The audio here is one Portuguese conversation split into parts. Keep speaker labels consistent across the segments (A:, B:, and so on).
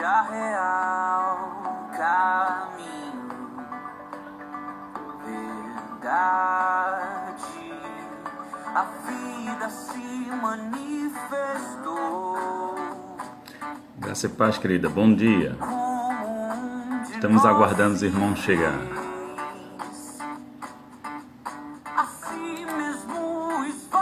A: vida real, caminho, verdade, a vida se manifestou.
B: Graça e paz, querida, bom dia. Estamos aguardando os irmãos chegar.
A: Assim mesmo esvaziou,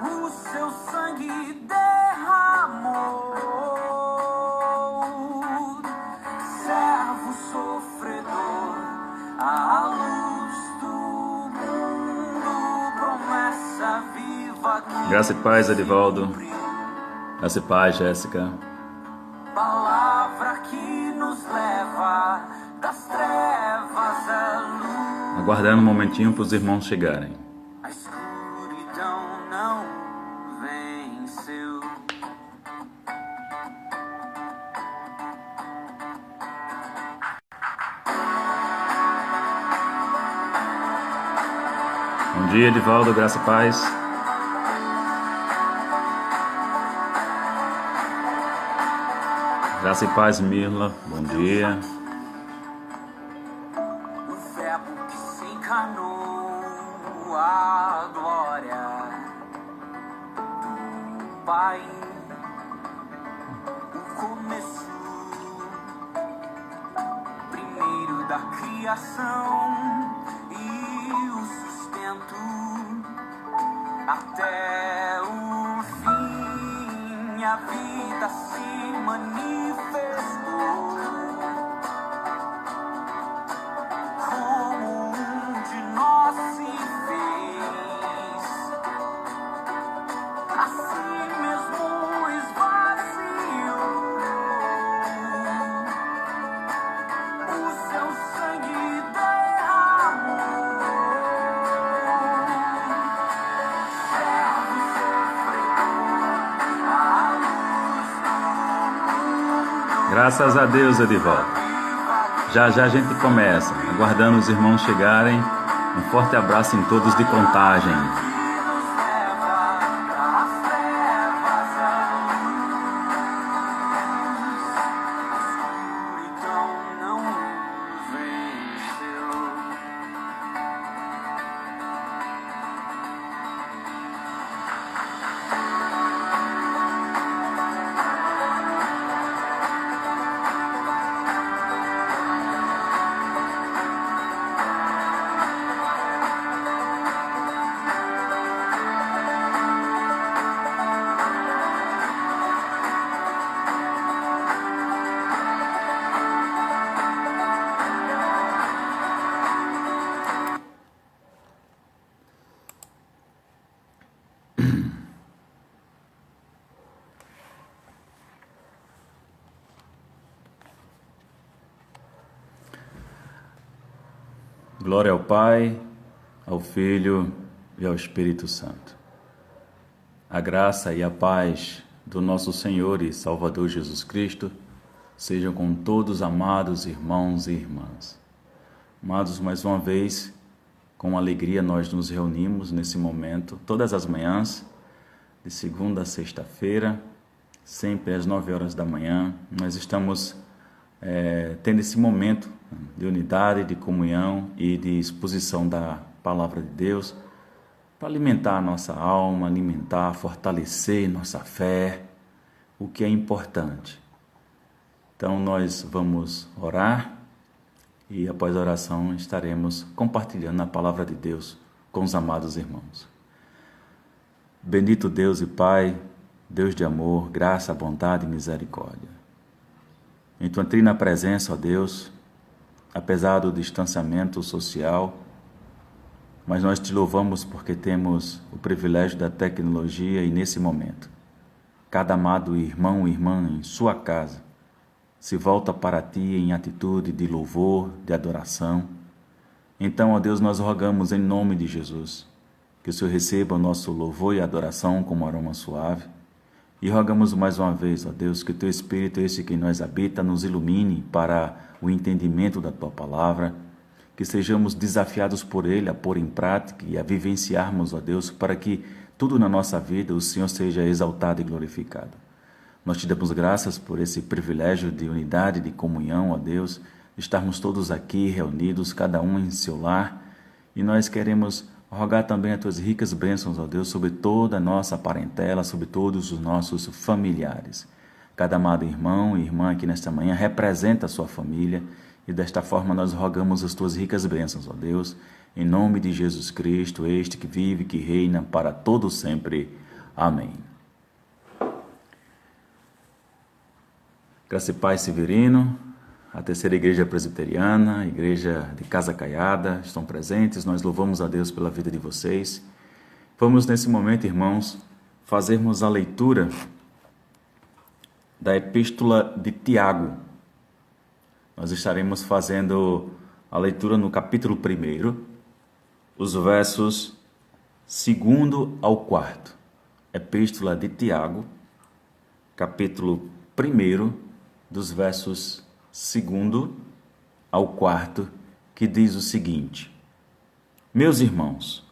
A: o seu sangue derramou, servo sofredor, a luz do mundo, promessa viva.
B: Graça e paz, Edivaldo. Graça e paz, Jéssica.
A: Palavra que nos leva das trevas à luz.
B: Aguardando um momentinho para os irmãos chegarem.
A: A escuridão não venceu.
B: Bom dia, Edivaldo. Graça e paz. Graça e paz, Mirla. Bom dia.
A: O verbo que se encarnou, a glória do Pai, o começo primeiro da criação e o sustento até o fim. A vida se manifestou como um de nós se fez, assim mesmo esvaziou, o seu sangue derramou, servo sofredor, a luz do mundo.
B: Graças a Deus, Edivaldo. Já a gente começa, aguardando os irmãos chegarem. Um forte abraço em todos de Contagem. Glória ao Pai, ao Filho e ao Espírito Santo. A graça e a paz do nosso Senhor e Salvador Jesus Cristo sejam com todos, amados irmãos e irmãs. Amados, mais uma vez, com alegria nós nos reunimos nesse momento, todas as manhãs, de segunda a sexta-feira, sempre às 9 horas da manhã. Nós estamos tendo esse momento de unidade, de comunhão e de exposição da Palavra de Deus para alimentar a nossa alma, alimentar, fortalecer nossa fé, o que é importante. Então nós vamos orar e após a oração estaremos compartilhando a Palavra de Deus com os amados irmãos. Bendito Deus e Pai, Deus de amor, graça, bondade e misericórdia. Em tua trina presença, ó Deus, apesar do distanciamento social, mas nós te louvamos porque temos o privilégio da tecnologia e nesse momento, cada amado irmão e irmã em sua casa se volta para ti em atitude de louvor, de adoração. Então, ó Deus, nós rogamos em nome de Jesus, que o Senhor receba o nosso louvor e adoração como aroma suave. E rogamos mais uma vez, ó Deus, que o Teu Espírito, esse que em nós habita, nos ilumine para o entendimento da Tua Palavra, que sejamos desafiados por Ele a pôr em prática e a vivenciarmos, ó Deus, para que tudo na nossa vida, o Senhor seja exaltado e glorificado. Nós te damos graças por esse privilégio de unidade, de comunhão, ó Deus, de estarmos todos aqui reunidos, cada um em seu lar, e nós queremos rogar também as tuas ricas bênçãos, ó Deus, sobre toda a nossa parentela, sobre todos os nossos familiares. Cada amado irmão e irmã aqui nesta manhã representa a sua família, e desta forma nós rogamos as tuas ricas bênçãos, ó Deus, em nome de Jesus Cristo, este que vive, que reina para todo sempre. Amém. Graça e paz, Severino, a terceira igreja presbiteriana, a igreja de Casa Caiada, estão presentes. Nós louvamos a Deus pela vida de vocês. Vamos nesse momento, irmãos, fazermos a leitura da epístola de Tiago. Nós estaremos fazendo a leitura no capítulo 1, os versos 2 ao 4. Epístola de Tiago, capítulo 1, dos versos 2 ao 4, que diz o seguinte: Meus irmãos,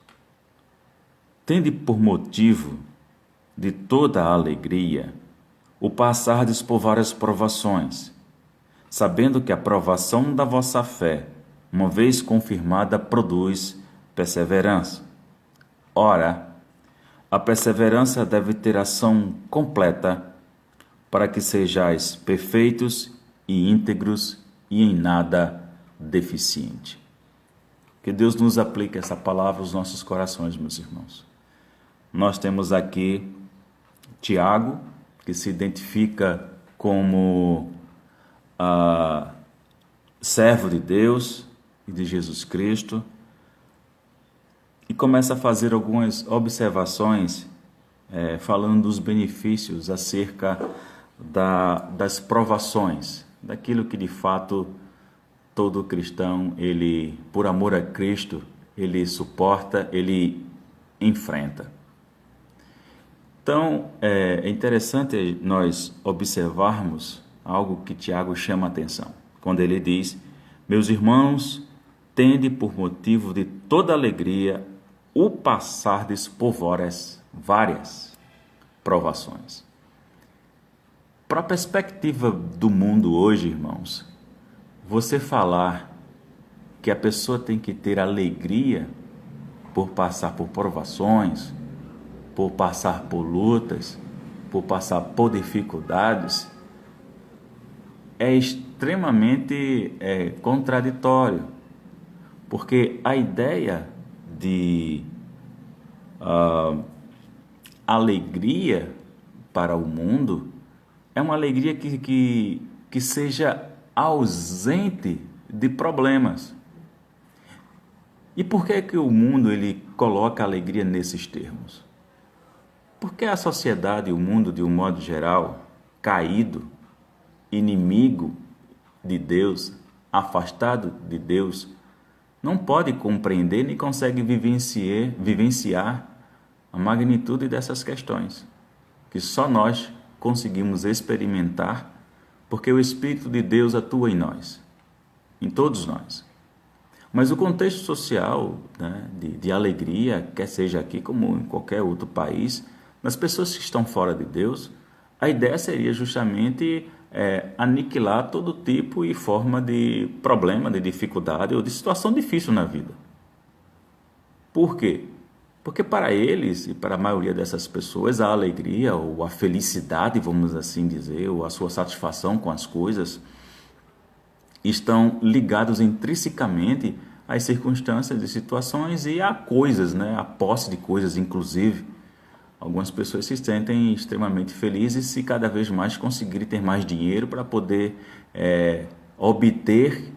B: tende por motivo de toda a alegria o passardes por várias provações, sabendo que a provação da vossa fé, uma vez confirmada, produz perseverança. Ora, a perseverança deve ter ação completa, para que sejais perfeitos e íntegros e em nada deficiente. Que Deus nos aplique essa palavra aos nossos corações, meus irmãos. Nós temos aqui Tiago, que se identifica como servo de Deus e de Jesus Cristo, e começa a fazer algumas observações falando dos benefícios acerca das provações, daquilo que de fato todo cristão, ele, por amor a Cristo, ele suporta, ele enfrenta. Então, é interessante nós observarmos algo que Tiago chama a atenção, quando ele diz: Meus irmãos, tende por motivo de toda alegria o passardes por várias provações. Para a perspectiva do mundo hoje, irmãos, você falar que a pessoa tem que ter alegria por passar por provações, por passar por lutas, por passar por dificuldades, é extremamente contraditório, porque a ideia de alegria para o mundo é uma alegria que seja ausente de problemas. E por que o mundo ele coloca a alegria nesses termos? Porque a sociedade e o mundo, de um modo geral, caído, inimigo de Deus, afastado de Deus, não pode compreender nem consegue vivenciar a magnitude dessas questões, que só nós conseguimos experimentar, porque o Espírito de Deus atua em nós, em todos nós. Mas o contexto social, né, de alegria, quer seja aqui como em qualquer outro país, nas pessoas que estão fora de Deus, a ideia seria justamente aniquilar todo tipo e forma de problema, de dificuldade ou de situação difícil na vida. Por quê? Porque para eles e para a maioria dessas pessoas, a alegria ou a felicidade, vamos assim dizer, ou a sua satisfação com as coisas, estão ligados intrinsecamente às circunstâncias e situações e a coisas, né? A posse de coisas, inclusive. Algumas pessoas se sentem extremamente felizes se cada vez mais conseguirem ter mais dinheiro para poder obter,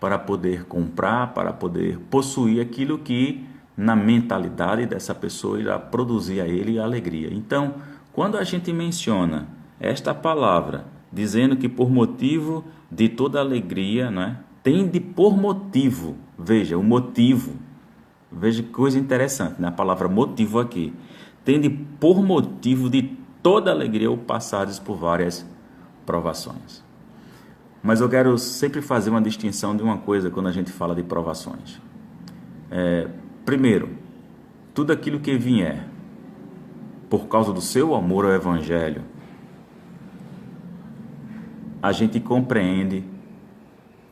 B: para poder comprar, para poder possuir aquilo que na mentalidade dessa pessoa irá produzir a ele alegria. Então, quando a gente menciona esta palavra, dizendo que por motivo de toda alegria, né, tende por motivo, veja, o motivo, veja que coisa interessante, né, a palavra motivo aqui, tende por motivo de toda alegria o passardes por várias provações. Mas eu quero sempre fazer uma distinção de uma coisa quando a gente fala de provações. Primeiro, tudo aquilo que vier por causa do seu amor ao Evangelho, a gente compreende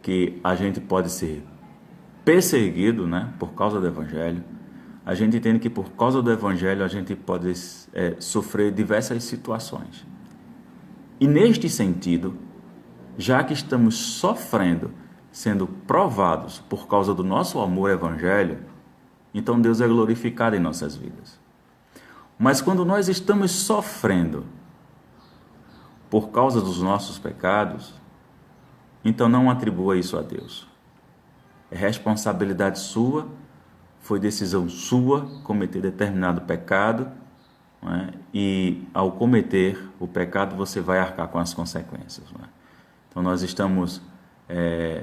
B: que a gente pode ser perseguido, né, por causa do Evangelho. A gente entende que por causa do Evangelho a gente pode sofrer diversas situações. E neste sentido, já que estamos sofrendo, sendo provados por causa do nosso amor ao Evangelho, então Deus é glorificado em nossas vidas. Mas quando nós estamos sofrendo por causa dos nossos pecados, então não atribua isso a Deus. É responsabilidade sua, foi decisão sua cometer determinado pecado, não é? E ao cometer o pecado você vai arcar com as consequências. Não é? Então nós estamos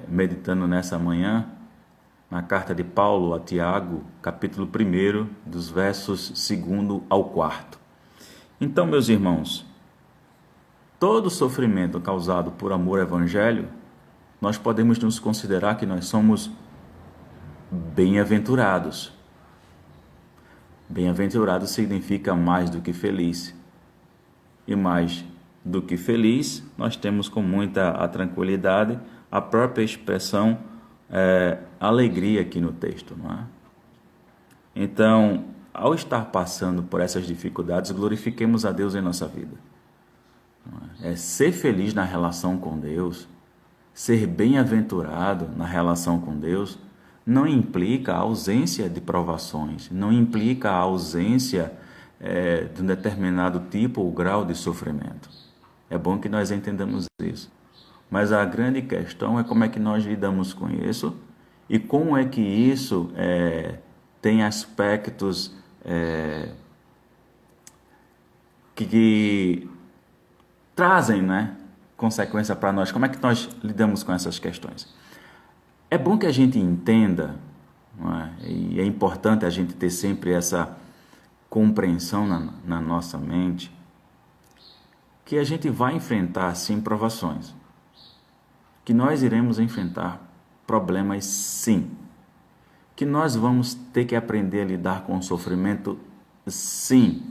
B: meditando nessa manhã na carta de Paulo a Tiago, capítulo 1, dos versos 2 ao 4. Então, meus irmãos, todo sofrimento causado por amor ao Evangelho, nós podemos nos considerar que nós somos bem-aventurados. Bem-aventurado significa mais do que feliz. E mais do que feliz, nós temos com muita tranquilidade a própria expressão alegria aqui no texto, não é? Então, ao estar passando por essas dificuldades, glorifiquemos a Deus em nossa vida. Ser feliz na relação com Deus, ser bem-aventurado na relação com Deus, não implica a ausência de provações, não implica a ausência de um determinado tipo ou grau de sofrimento. É bom que nós entendamos isso. Mas a grande questão é como é que nós lidamos com isso e como é que isso tem aspectos que trazem, né, consequência para nós. Como é que nós lidamos com essas questões? É bom que a gente entenda, não é? E é importante a gente ter sempre essa compreensão na nossa mente, que a gente vai enfrentar, sim, provações. Que nós iremos enfrentar problemas, sim. Que nós vamos ter que aprender a lidar com o sofrimento, sim.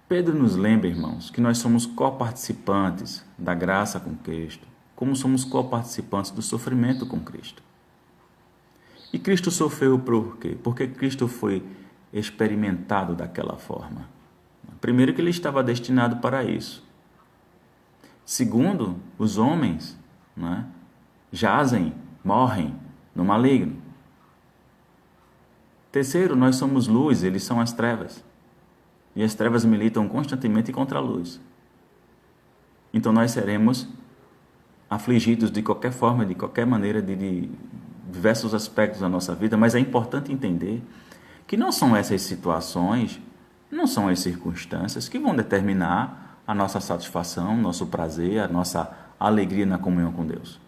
B: Pedro nos lembra, irmãos, que nós somos coparticipantes da graça com Cristo, como somos coparticipantes do sofrimento com Cristo. E Cristo sofreu por quê? Porque Cristo foi experimentado daquela forma. Primeiro, que ele estava destinado para isso. Segundo, os homens, né, jazem, morrem no maligno. Terceiro, nós somos luz, eles são as trevas. E as trevas militam constantemente contra a luz. Então nós seremos afligidos de qualquer forma, de qualquer maneira, de diversos aspectos da nossa vida, mas é importante entender que não são essas situações, não são as circunstâncias que vão determinar a nossa satisfação, nosso prazer, a nossa alegria na comunhão com Deus.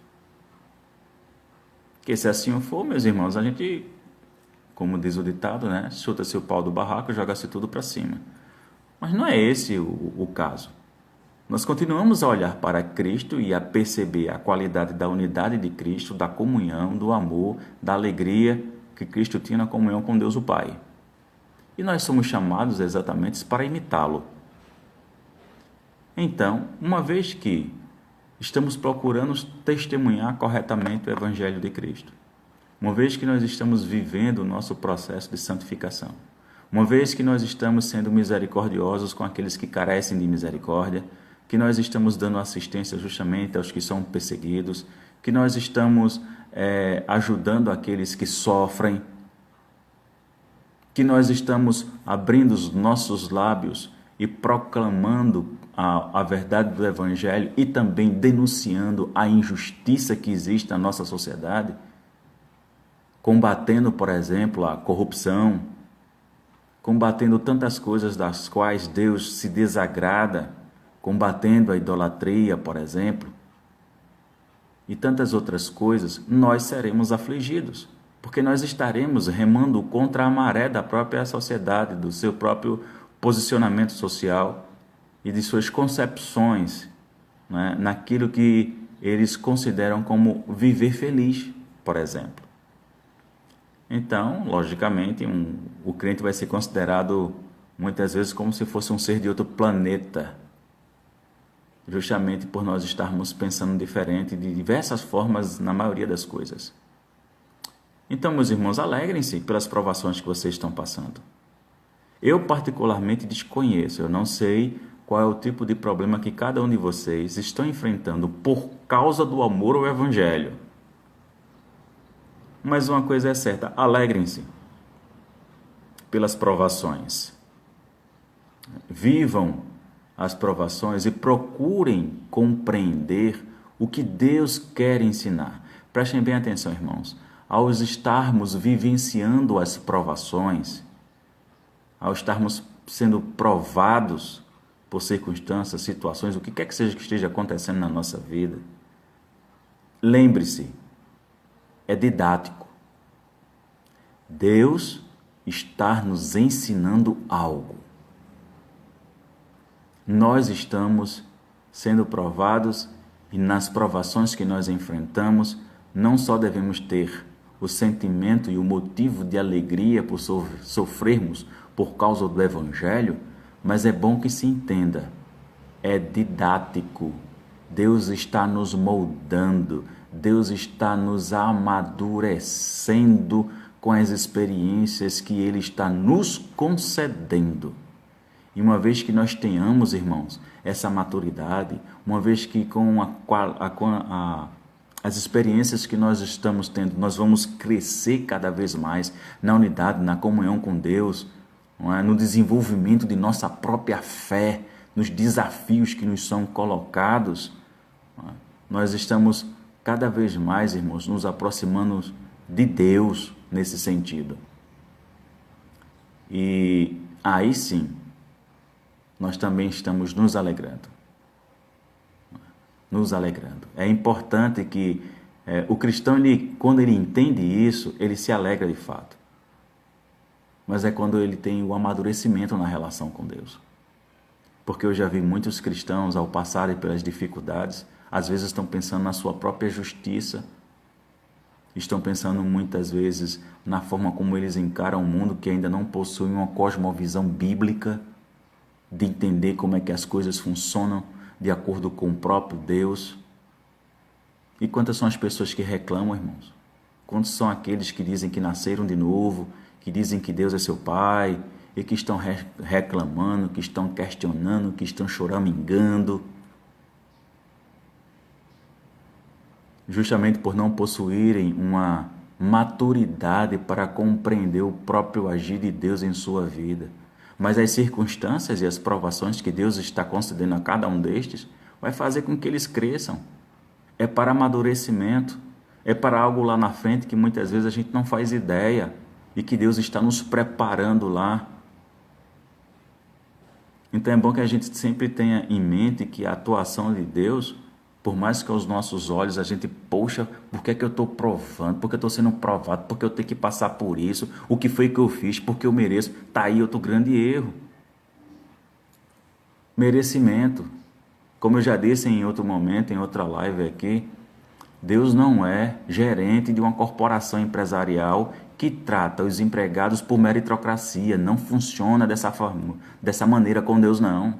B: Porque se assim for, meus irmãos, a gente, como diz o ditado, né, chuta-se o pau do barraco e joga-se tudo para cima. Mas não é esse o caso. Nós continuamos a olhar para Cristo e a perceber a qualidade da unidade de Cristo, da comunhão, do amor, da alegria que Cristo tinha na comunhão com Deus o Pai. E nós somos chamados exatamente para imitá-lo. Então, uma vez que estamos procurando testemunhar corretamente o Evangelho de Cristo, uma vez que nós estamos vivendo o nosso processo de santificação, uma vez que nós estamos sendo misericordiosos com aqueles que carecem de misericórdia, que nós estamos dando assistência justamente aos que são perseguidos, que nós estamos ajudando aqueles que sofrem, que nós estamos abrindo os nossos lábios e proclamando a verdade do Evangelho e também denunciando a injustiça que existe na nossa sociedade, combatendo, por exemplo, a corrupção, combatendo tantas coisas das quais Deus se desagrada, combatendo a idolatria, por exemplo, e tantas outras coisas, nós seremos afligidos, porque nós estaremos remando contra a maré da própria sociedade, do seu próprio posicionamento social e de suas concepções, né, naquilo que eles consideram como viver feliz, por exemplo. Então, logicamente, o crente vai ser considerado muitas vezes como se fosse um ser de outro planeta, justamente por nós estarmos pensando diferente de diversas formas na maioria das coisas. Então, meus irmãos, alegrem-se pelas provações que vocês estão passando. Eu particularmente desconheço, eu não sei qual é o tipo de problema que cada um de vocês estão enfrentando por causa do amor ao Evangelho. Mas uma coisa é certa, alegrem-se pelas provações. Vivam as provações e procurem compreender o que Deus quer ensinar. Prestem bem atenção, irmãos. Ao estarmos vivenciando as provações, ao estarmos sendo provados por circunstâncias, situações, o que quer que seja que esteja acontecendo na nossa vida, lembre-se, é didático. Deus está nos ensinando algo. Nós estamos sendo provados e nas provações que nós enfrentamos, não só devemos ter o sentimento e o motivo de alegria por sofrermos por causa do Evangelho, mas é bom que se entenda, é didático. Deus está nos moldando, Deus está nos amadurecendo com as experiências que Ele está nos concedendo. E uma vez que nós tenhamos, irmãos, essa maturidade, uma vez que com as experiências que nós estamos tendo, nós vamos crescer cada vez mais na unidade, na comunhão com Deus, não é? No desenvolvimento de nossa própria fé, nos desafios que nos são colocados, não é? Nós estamos cada vez mais, irmãos, nos aproximando de Deus nesse sentido. E aí sim, nós também estamos nos alegrando. Nos alegrando. É importante que o cristão, quando ele entende isso, ele se alegra de fato. Mas é quando ele tem o amadurecimento na relação com Deus. Porque eu já vi muitos cristãos, ao passarem pelas dificuldades, às vezes estão pensando na sua própria justiça, estão pensando muitas vezes na forma como eles encaram o mundo, que ainda não possuem uma cosmovisão bíblica, de entender como é que as coisas funcionam de acordo com o próprio Deus. E quantas são as pessoas que reclamam, irmãos? Quantos são aqueles que dizem que nasceram de novo, que dizem que Deus é seu Pai, e que estão reclamando, que estão questionando, que estão choramingando, justamente por não possuírem uma maturidade para compreender o próprio agir de Deus em sua vida. Mas as circunstâncias e as provações que Deus está concedendo a cada um destes vai fazer com que eles cresçam. É para amadurecimento, é para algo lá na frente que muitas vezes a gente não faz ideia e que Deus está nos preparando lá. Então é bom que a gente sempre tenha em mente que a atuação de Deus, por mais que aos nossos olhos a gente, poxa, por que é que eu estou provando? Por que eu estou sendo provado? Por que eu tenho que passar por isso? O que foi que eu fiz? Porque eu mereço? Está aí outro grande erro. Merecimento. Como eu já disse em outro momento, em outra live aqui, Deus não é gerente de uma corporação empresarial que trata os empregados por meritocracia. Não funciona dessa forma, dessa maneira com Deus, não.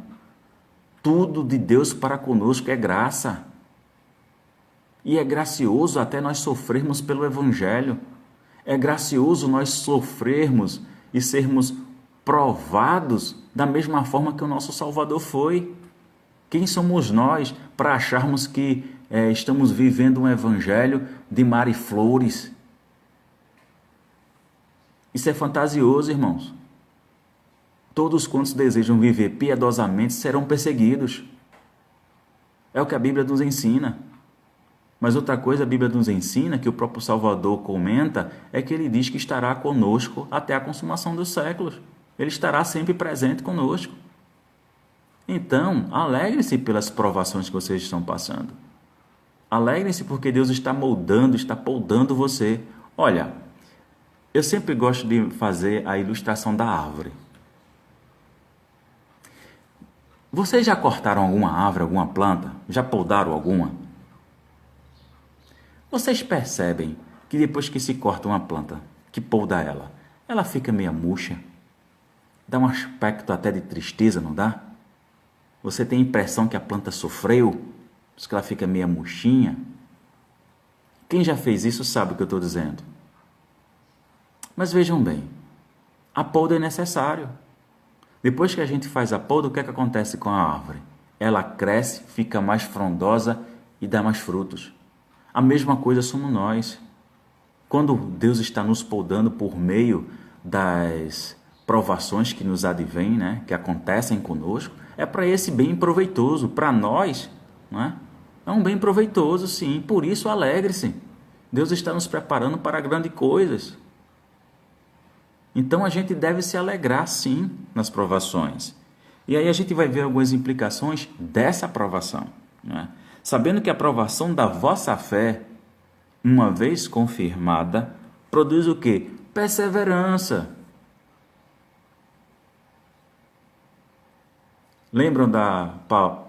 B: Tudo de Deus para conosco é graça. E é gracioso até nós sofrermos pelo Evangelho. É gracioso nós sofrermos e sermos provados da mesma forma que o nosso Salvador foi. Quem somos nós para acharmos que estamos vivendo um Evangelho de mar e flores? Isso é fantasioso, irmãos. Todos quantos desejam viver piedosamente serão perseguidos. É o que a Bíblia nos ensina. Mas outra coisa a Bíblia nos ensina, que o próprio Salvador comenta, é que ele diz que estará conosco até a consumação dos séculos. Ele estará sempre presente conosco. Então, alegrem-se pelas provações que vocês estão passando. Alegrem-se porque Deus está moldando, está poldando você. Olha, eu sempre gosto de fazer a ilustração da árvore. Vocês já cortaram alguma árvore, alguma planta? Já podaram alguma? Vocês percebem que depois que se corta uma planta, que poda ela, ela fica meio murcha, Dá um aspecto até de tristeza, não dá? Você tem a impressão que a planta sofreu, por isso que ela fica meio murchinha. Quem já fez isso sabe o que eu estou dizendo. Mas vejam bem, a poda é necessário. Depois que a gente faz a poda, o que é que acontece com a árvore? Ela cresce, fica mais frondosa e dá mais frutos. A mesma coisa somos nós. Quando Deus está nos podando por meio das provações que nos advêm, né, que acontecem conosco, é para esse bem proveitoso, para nós, não é? É um bem proveitoso, sim, por isso alegre-se. Deus está nos preparando para grandes coisas. Então a gente deve se alegrar, sim, nas provações. E aí a gente vai ver algumas implicações dessa provação, não é? Sabendo que a provação da vossa fé, uma vez confirmada, produz o quê? Perseverança. Lembram da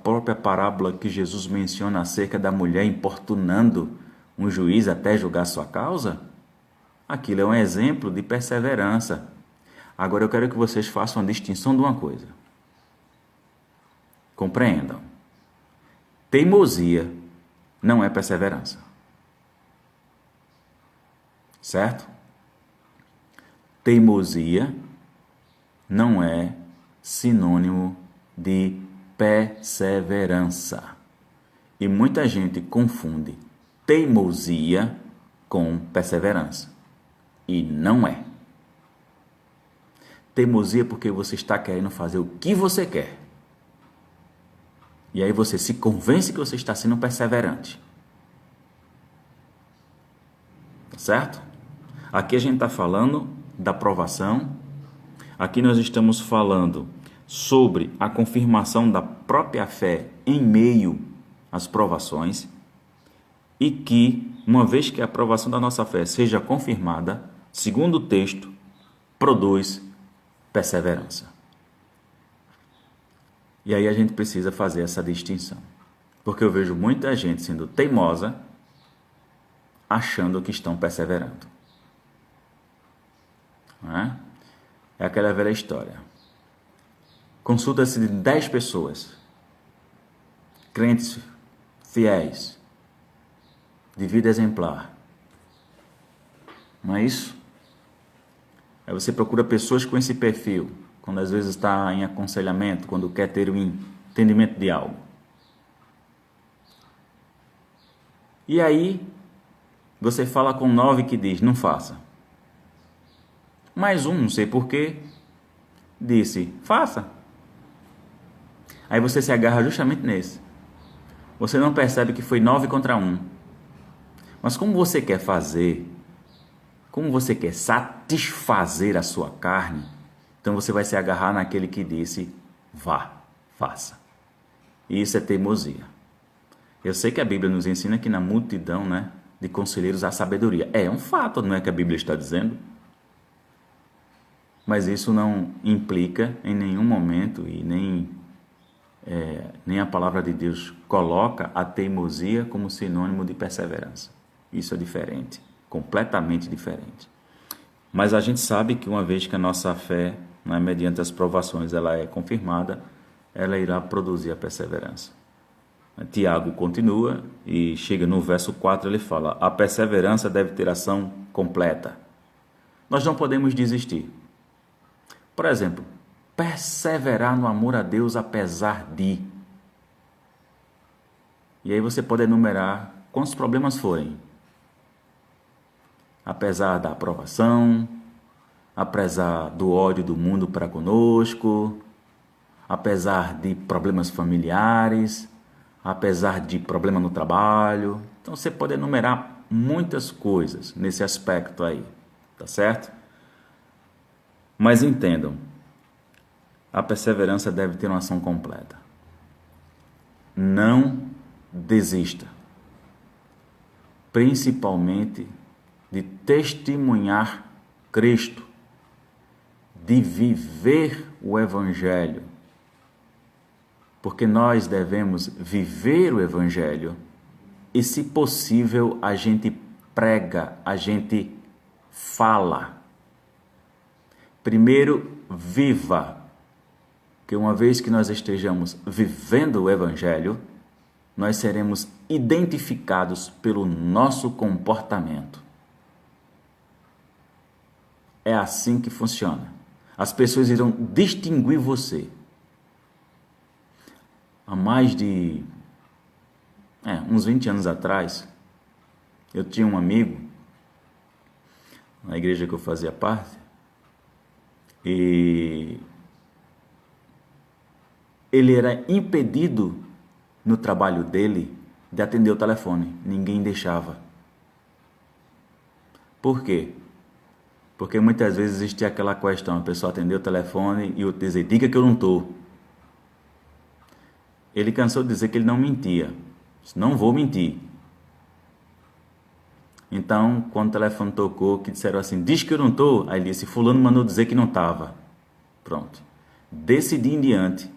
B: própria parábola que Jesus menciona acerca da mulher importunando um juiz até julgar sua causa? Aquilo é um exemplo de perseverança. Agora eu quero que vocês façam a distinção de uma coisa. Compreendam. Teimosia não é perseverança. Certo? Teimosia não é sinônimo de perseverança. E muita gente confunde teimosia com perseverança. E não é. Teimosia é porque você está querendo fazer o que você quer. E aí você se convence que você está sendo perseverante. Tá certo? Aqui a gente está falando da provação. Aqui nós estamos falando sobre a confirmação da própria fé em meio às provações. E que, uma vez que a aprovação da nossa fé seja confirmada, segundo o texto, produz perseverança. E aí a gente precisa fazer essa distinção. Porque eu vejo muita gente sendo teimosa, achando que estão perseverando. Não é? É aquela velha história. Consulta-se de 10 pessoas, crentes fiéis, de vida exemplar. Não é isso? Aí você procura pessoas com esse perfil, quando às vezes está em aconselhamento, quando quer ter um entendimento de algo. E aí, você fala com 9 que diz, não faça. Mais um, não sei porquê, disse, faça. Aí você se agarra justamente nesse. Você não percebe que foi 9 contra 1. Mas como você quer fazer, como você quer satisfazer a sua carne, então você vai se agarrar naquele que disse, vá, faça. E isso é teimosia. Eu sei que a Bíblia nos ensina que na multidão, né, de conselheiros há sabedoria. É um fato, não é que a Bíblia está dizendo? Mas isso não implica em nenhum momento e nem a palavra de Deus coloca a teimosia como sinônimo de perseverança. Isso é diferente, completamente diferente. Mas a gente sabe que uma vez que a nossa fé, né, mediante as provações, ela é confirmada, ela irá produzir a perseverança. Tiago continua e chega no verso 4, ele fala, a perseverança deve ter ação completa. Nós não podemos desistir. Por exemplo, perseverar no amor a Deus apesar de. E aí você pode enumerar quantos problemas forem. Apesar da aprovação, apesar do ódio do mundo para conosco, apesar de problemas familiares, apesar de problema no trabalho. Então você pode enumerar muitas coisas nesse aspecto aí, tá certo? Mas entendam, a perseverança deve ter uma ação completa. Não desista, principalmente de testemunhar Cristo, de viver o Evangelho, porque nós devemos viver o Evangelho e, se possível, a gente prega, a gente fala. Primeiro, viva. Porque uma vez que nós estejamos vivendo o Evangelho, nós seremos identificados pelo nosso comportamento. É assim que funciona. As pessoas irão distinguir você. Há mais de uns 20 anos atrás, eu tinha um amigo na igreja que eu fazia parte, e ele era impedido no trabalho dele de atender o telefone. Ninguém deixava. Por quê? Porque muitas vezes existia aquela questão, a pessoa atendeu o telefone e eu dizer, diga que eu não estou. Ele cansou de dizer que ele não mentia. Disse, não vou mentir. Então, quando o telefone tocou, que disseram assim, diz que eu não estou, aí ele disse, fulano mandou dizer que não estava. Pronto. Desse dia em diante,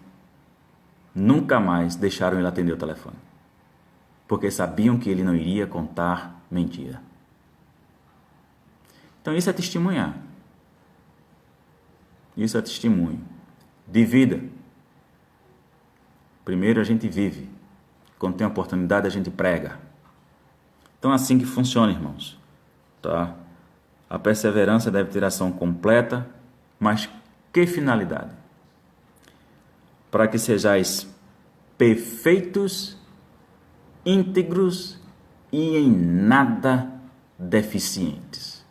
B: nunca mais deixaram ele atender o telefone. Porque sabiam que ele não iria contar mentira. Então isso é testemunhar. Isso é testemunho de vida. Primeiro a gente vive. Quando tem oportunidade a gente prega. Então é assim que funciona, irmãos. Tá? A perseverança deve ter ação completa, mas que finalidade? Para que sejais perfeitos, íntegros e em nada deficientes.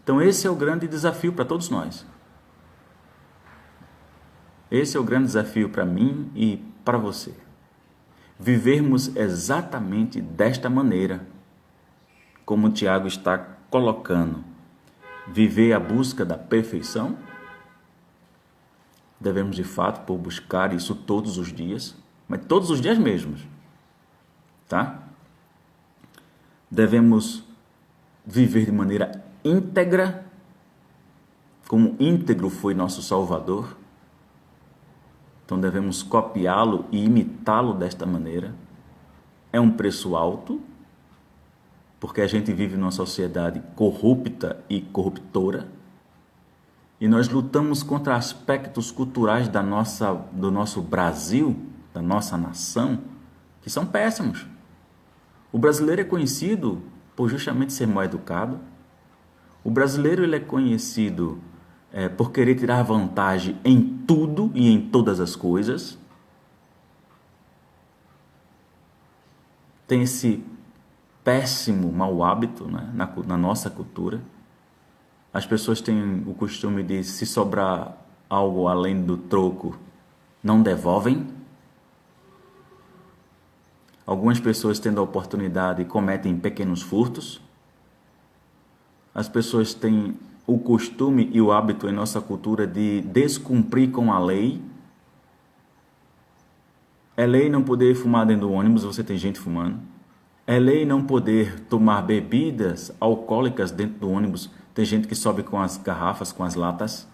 B: Então esse é o grande desafio para todos nós. Esse é o grande desafio para mim e para você. Vivermos exatamente desta maneira, como o Tiago está colocando. Viver a busca da perfeição. Devemos de fato por buscar isso todos os dias, mas todos os dias mesmos, tá? Devemos viver de maneira íntegra, como íntegro foi nosso Salvador. Então devemos copiá-lo e imitá-lo desta maneira. É um preço alto, porque a gente vive numa sociedade corrupta e corruptora, e nós lutamos contra aspectos culturais do nosso Brasil, da nossa nação, que são péssimos. O brasileiro é conhecido por justamente ser mal educado. O brasileiro ele é conhecido por querer tirar vantagem em tudo e em todas as coisas. Tem esse péssimo mau hábito, né, na nossa cultura. As pessoas têm o costume de, se sobrar algo além do troco, não devolvem. Algumas pessoas, tendo a oportunidade, cometem pequenos furtos. As pessoas têm o costume e o hábito em nossa cultura de descumprir com a lei. É lei não poder fumar dentro do ônibus, você tem gente fumando. É lei não poder tomar bebidas alcoólicas dentro do ônibus, tem gente que sobe com as garrafas, com as latas.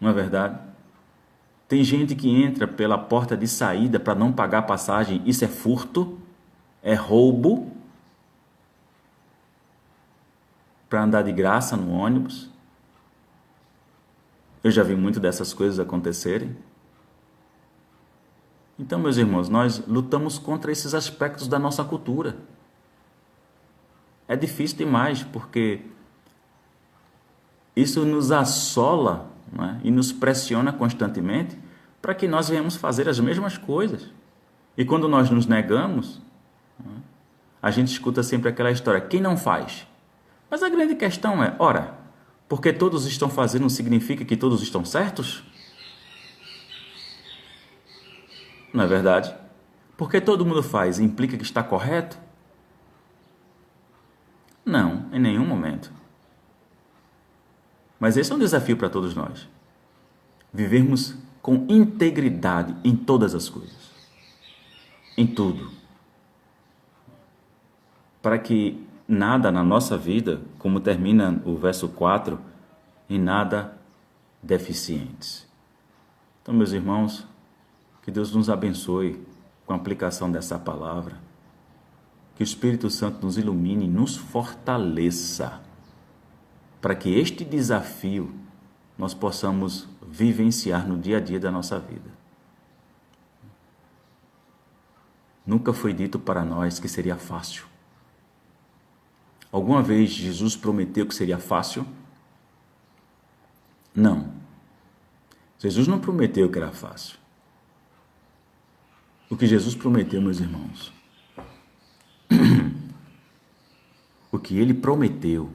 B: Não é verdade? Tem gente que entra pela porta de saída para não pagar passagem, isso é furto, é roubo. Para andar de graça no ônibus. Eu já vi muito dessas coisas acontecerem. Então, meus irmãos, nós lutamos contra esses aspectos da nossa cultura. É difícil demais, porque isso nos assola, né, e nos pressiona constantemente para que nós venhamos fazer as mesmas coisas. E quando nós nos negamos, né, a gente escuta sempre aquela história, quem não faz? Mas a grande questão é, ora, porque todos estão fazendo significa que todos estão certos? Não é verdade? Porque todo mundo faz implica que está correto? Não, em nenhum momento. Mas esse é um desafio para todos nós. Vivermos com integridade em todas as coisas. Em tudo. Para que nada na nossa vida, como termina o verso 4, em nada deficientes. Então, meus irmãos, que Deus nos abençoe com a aplicação dessa palavra, que o Espírito Santo nos ilumine e nos fortaleça para que este desafio nós possamos vivenciar no dia a dia da nossa vida. Nunca foi dito para nós que seria fácil. Alguma vez Jesus prometeu que seria fácil? Não. Jesus não prometeu que era fácil. O que Jesus prometeu, meus irmãos, o que ele prometeu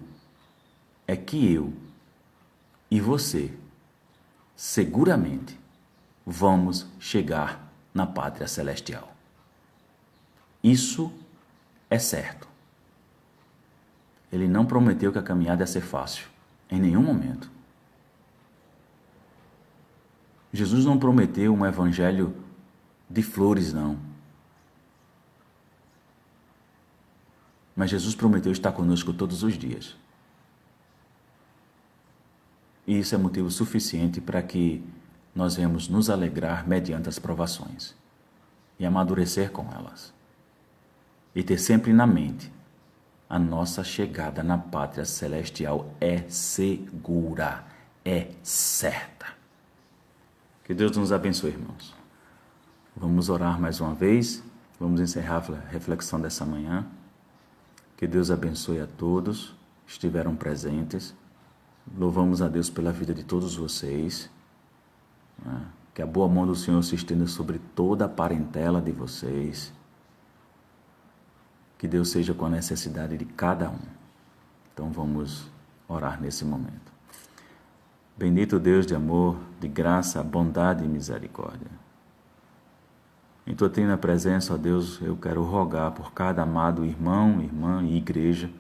B: é que eu e você seguramente vamos chegar na pátria celestial. Isso é certo. Ele não prometeu que a caminhada ia ser fácil, em nenhum momento. Jesus não prometeu um evangelho de flores, não. Mas Jesus prometeu estar conosco todos os dias. E isso é motivo suficiente para que nós venhamos nos alegrar mediante as provações e amadurecer com elas. E ter sempre na mente: a nossa chegada na pátria celestial é segura, é certa. Que Deus nos abençoe, irmãos. Vamos orar mais uma vez, vamos encerrar a reflexão dessa manhã. Que Deus abençoe a todos que estiveram presentes. Louvamos a Deus pela vida de todos vocês. Que a boa mão do Senhor se estenda sobre toda a parentela de vocês. Que Deus seja com a necessidade de cada um. Então vamos orar nesse momento. Bendito Deus de amor, de graça, bondade e misericórdia. Em tua trina presença, ó Deus, eu quero rogar por cada amado irmão, irmã e igreja,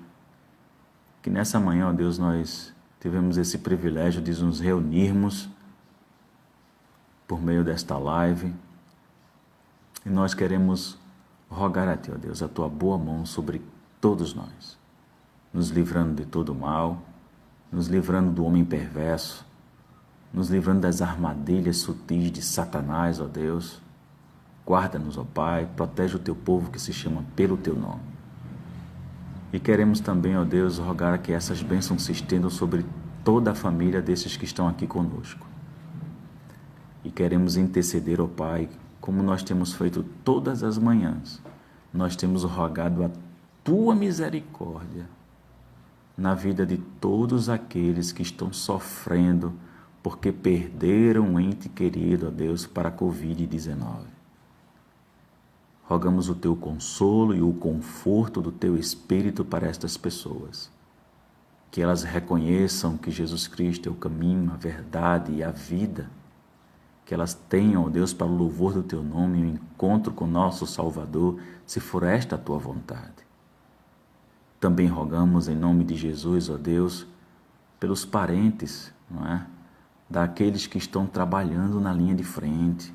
B: que nessa manhã, ó Deus, nós tivemos esse privilégio de nos reunirmos por meio desta live, e nós queremos rogar a Ti, ó Deus, a Tua boa mão sobre todos nós, nos livrando de todo o mal, nos livrando do homem perverso, nos livrando das armadilhas sutis de Satanás, ó Deus. Guarda-nos, ó Pai, protege o Teu povo que se chama pelo Teu nome. E queremos também, ó Deus, rogar que essas bênçãos se estendam sobre toda a família desses que estão aqui conosco. E queremos interceder, ó Pai, como nós temos feito todas as manhãs. Nós temos rogado a Tua misericórdia na vida de todos aqueles que estão sofrendo porque perderam um ente querido, ó Deus, para a Covid-19. Rogamos o Teu consolo e o conforto do Teu Espírito para estas pessoas. Que elas reconheçam que Jesus Cristo é o caminho, a verdade e a vida. Que elas tenham, ó Deus, para o louvor do Teu nome, um encontro com nosso Salvador, se for esta a Tua vontade. Também rogamos em nome de Jesus, ó Deus, pelos parentes, não é? Daqueles que estão trabalhando na linha de frente,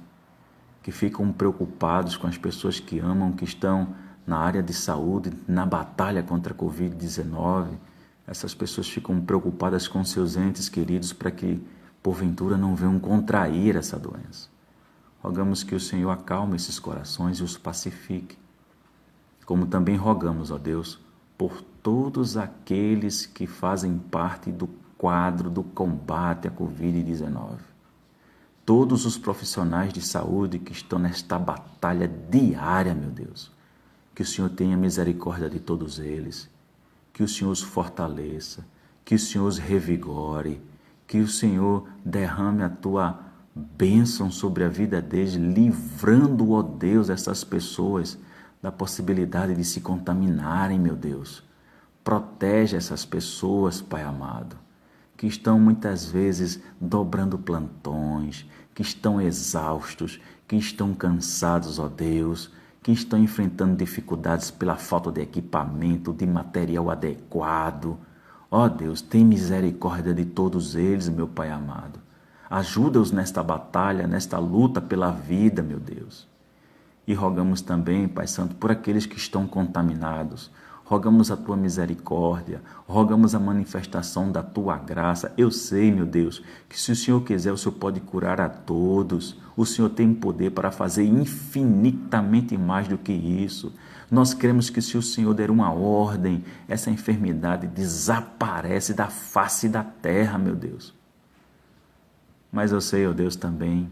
B: que ficam preocupados com as pessoas que amam, que estão na área de saúde, na batalha contra a Covid-19. Essas pessoas ficam preocupadas com seus entes queridos para que, porventura, não venham contrair essa doença. Rogamos que o Senhor acalme esses corações e os pacifique. Como também rogamos, ó Deus, por todos aqueles que fazem parte do quadro do combate à Covid-19. Todos os profissionais de saúde que estão nesta batalha diária, meu Deus. Que o Senhor tenha misericórdia de todos eles. Que o Senhor os fortaleça. Que o Senhor os revigore. Que o Senhor derrame a Tua bênção sobre a vida deles, livrando, ó Deus, essas pessoas da possibilidade de se contaminarem, meu Deus. Protege essas pessoas, Pai amado, que estão muitas vezes dobrando plantões, que estão exaustos, que estão cansados, ó Deus, que estão enfrentando dificuldades pela falta de equipamento, de material adequado. Ó Deus, tem misericórdia de todos eles, meu Pai amado. Ajuda-os nesta batalha, nesta luta pela vida, meu Deus. E rogamos também, Pai Santo, por aqueles que estão contaminados. Rogamos a Tua misericórdia, rogamos a manifestação da Tua graça. Eu sei, meu Deus, que se o Senhor quiser, o Senhor pode curar a todos. O Senhor tem poder para fazer infinitamente mais do que isso. Nós cremos que se o Senhor der uma ordem, essa enfermidade desaparece da face da terra, meu Deus. Mas eu sei, ó Deus, também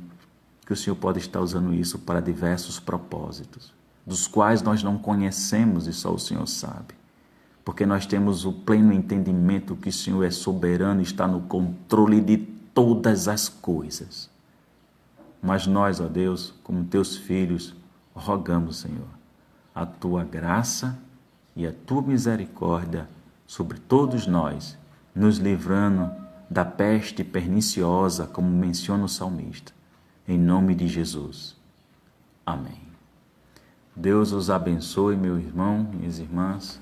B: que o Senhor pode estar usando isso para diversos propósitos, dos quais nós não conhecemos e só o Senhor sabe. Porque nós temos o pleno entendimento que o Senhor é soberano e está no controle de todas as coisas. Mas nós, ó Deus, como teus filhos, rogamos, Senhor, a tua graça e a tua misericórdia sobre todos nós, nos livrando da peste perniciosa, como menciona o salmista. Em nome de Jesus. Amém. Deus os abençoe, meu irmão, minhas irmãs.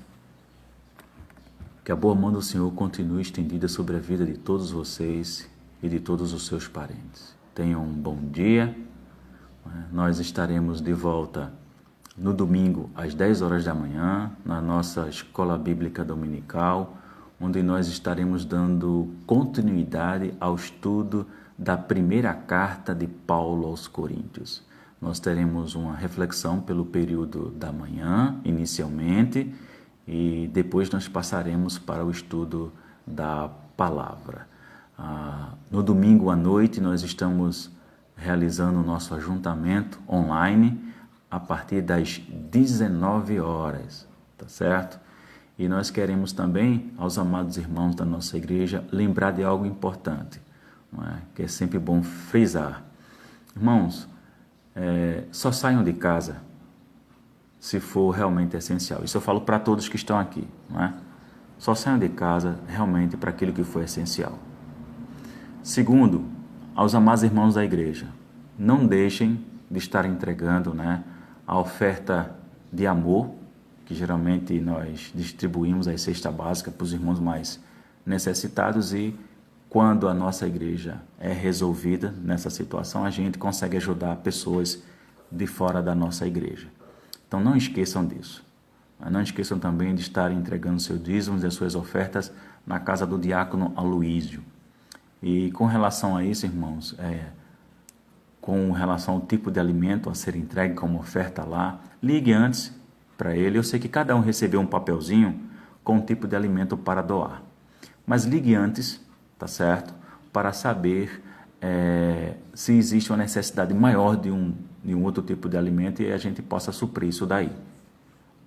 B: Que a boa mão do Senhor continue estendida sobre a vida de todos vocês e de todos os seus parentes. Tenham um bom dia. Nós estaremos de volta no domingo às 10 horas da manhã, na nossa Escola Bíblica Dominical, onde nós estaremos dando continuidade ao estudo da primeira carta de Paulo aos Coríntios. Nós teremos uma reflexão pelo período da manhã, inicialmente, e depois nós passaremos para o estudo da palavra. No domingo à noite nós estamos realizando o nosso ajuntamento online a partir das 19 horas, tá certo? E nós queremos também, aos amados irmãos da nossa igreja, lembrar de algo importante, não é? Que é sempre bom frisar. Irmãos, só saiam de casa se for realmente essencial. Isso eu falo para todos que estão aqui, não é? Só saiam de casa realmente para aquilo que for essencial. Segundo, aos amados irmãos da igreja, não deixem de estar entregando, né, a oferta de amor, que geralmente nós distribuímos a cesta básica para os irmãos mais necessitados, e quando a nossa igreja é resolvida nessa situação, a gente consegue ajudar pessoas de fora da nossa igreja. Então não esqueçam disso. Não esqueçam também de estar entregando seus dízimos e as suas ofertas na casa do diácono Aloísio. E com relação a isso, irmãos, com relação ao tipo de alimento a ser entregue como oferta lá, ligue antes para ele. Eu sei que cada um recebeu um papelzinho com um tipo de alimento para doar. Mas ligue antes, tá certo? Para saber se existe uma necessidade maior de um outro tipo de alimento e a gente possa suprir isso daí.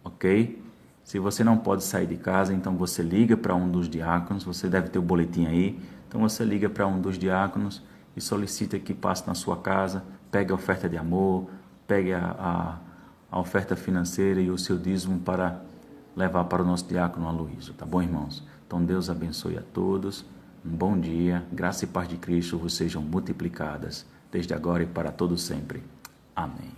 B: Ok? Se você não pode sair de casa, então você liga para um dos diáconos, você deve ter o boletim aí, então você liga para um dos diáconos e solicita que passe na sua casa, pegue a oferta de amor, pegue a oferta financeira e o seu dízimo para levar para o nosso diácono Aloísio, tá bom, irmãos? Então Deus abençoe a todos, um bom dia, graça e paz de Cristo vos sejam multiplicadas, desde agora e para todo sempre. Amém.